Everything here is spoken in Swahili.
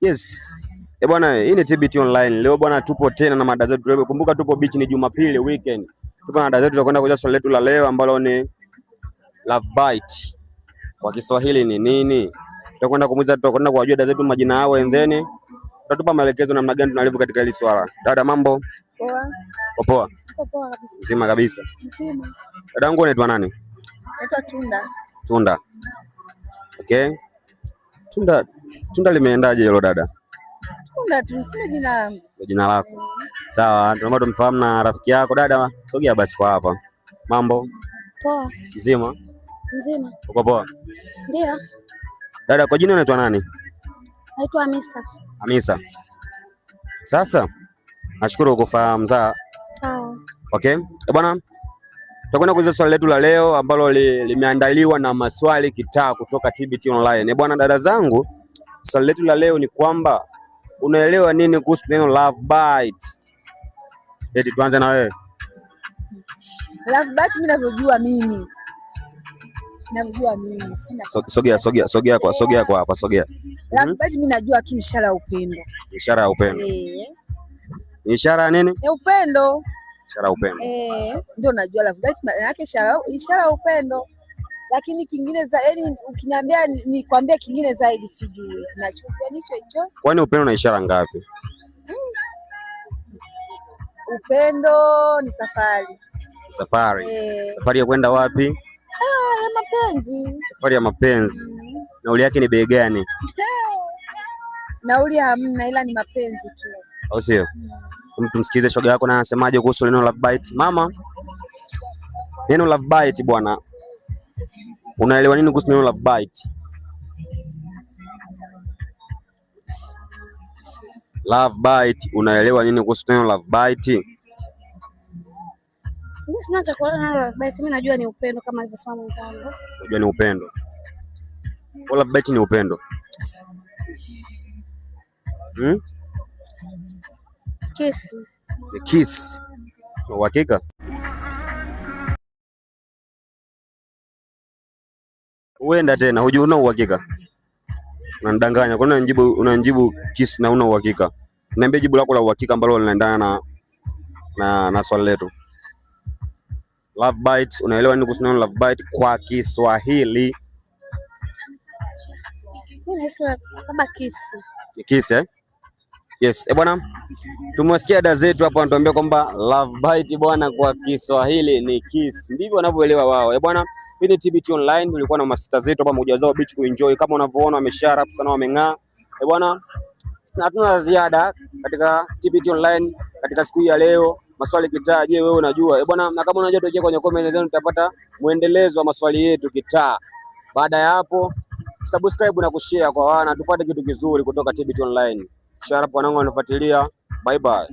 Yes. Bwana, hii ni TBT Online. Leo bwana tupo tena na mada zetu. Kumbuka tupo beach, ni Jumapili weekend. Tupo na mada zetu, tutakwenda kuja swali letu la leo ambalo ni love bite. Kwa Kiswahili ni nini? Tutakwenda kumuuliza, tutakwenda kuwajua dada zetu majina yao and then tutatupa maelekezo namna gani tunalivu katika hili swala. Dada, mambo? Poa. Poa. Poa kabisa. Mzima kabisa. Mzima. Dada yangu unaitwa nani? Naitwa Tunda. Tunda. Okay. Tunda limeendaje hilo dada? Tunda tu, sio jina langu. Jina lako. Sawa, tunaomba tumfahamu na rafiki yako. Dada, sogea basi kwa hapa. Mambo? Poa. Mzima? Mzima. Uko poa? Ndio. Dada, kwa jina unaitwa nani? Naitwa Hamisa. Hamisa. Sasa nashukuru kufahamu za. Sawa. Okay. Bwana, tutakwenda kuuliza swali letu la leo ambalo limeandaliwa na maswali kitaa kutoka TBT Online. Bwana, dada zangu, swali letu la leo ni kwamba unaelewa nini kuhusu neno love bite? Eti tuanze na wewe. Love bite mimi ninavyojua mimi. Sina. Sogea kwa hapa, sogea. Love bite mimi najua tu ishara ya upendo. Ishara ya upendo. Ishara ya nini? Ya upendo. Ishara ya upendo. Ndio najua love bite maana yake ishara ya upendo. Lakini kingine zaidi ukiniambia nikwambie kingine zaidi sijui. Nachukua hicho. Kwani upendo na ishara ngapi? Upendo ni safari. Safari. Safari ya kwenda wapi? Ya mapenzi. Safari ya mapenzi. Nauli yake ni bei gani? Nauli hamna, ila ni mapenzi tu. Au sio? Mtu msikize shoga yako na anasemaje kuhusu neno love bite. Mama, neno love bite bwana, unaelewa nini kuhusu neno love bite? Love bite, unaelewa nini kuhusu neno love bite? Mimi sina cha kuelewa neno love bite, mimi najua ni upendo kama alivyosema mwenzangu. Unajua ni upendo. Love bite ni upendo. Kiss. Ni kiss. Kwa uhakika? Uenda tena, hujui una uhakika. Unanidanganya. Kwa nini unanijibu kiss na una uhakika? Niambie jibu lako la uhakika ambalo linaendana na swali letu. Love bite, unaelewa nini kuhusu neno love bite kwa Kiswahili? Mimi nasema kama kiss. Ni kiss Yes, bwana. Tumewasikia dada zetu hapo wanatuambia kwamba love bite bwana kwa Kiswahili ni kiss. Ndivyo wanavyoelewa wao. Bwana, hii ni TBT Online, tulikuwa na masista zetu hapa moja zao beach kuenjoy. Kama unavyoona wameshara sana, wameng'aa. Bwana, hatuna ziada katika TBT Online katika siku hii ya leo. Maswali kitaa, je, wewe unajua? Bwana, na kama unajua tujie kwenye comment zenu, tutapata muendelezo wa maswali yetu kitaa. Baada ya hapo, subscribe na kushare kwa wana tupate kitu kizuri kutoka TBT Online. Sharap wanangu wanafuatilia. Bye bye.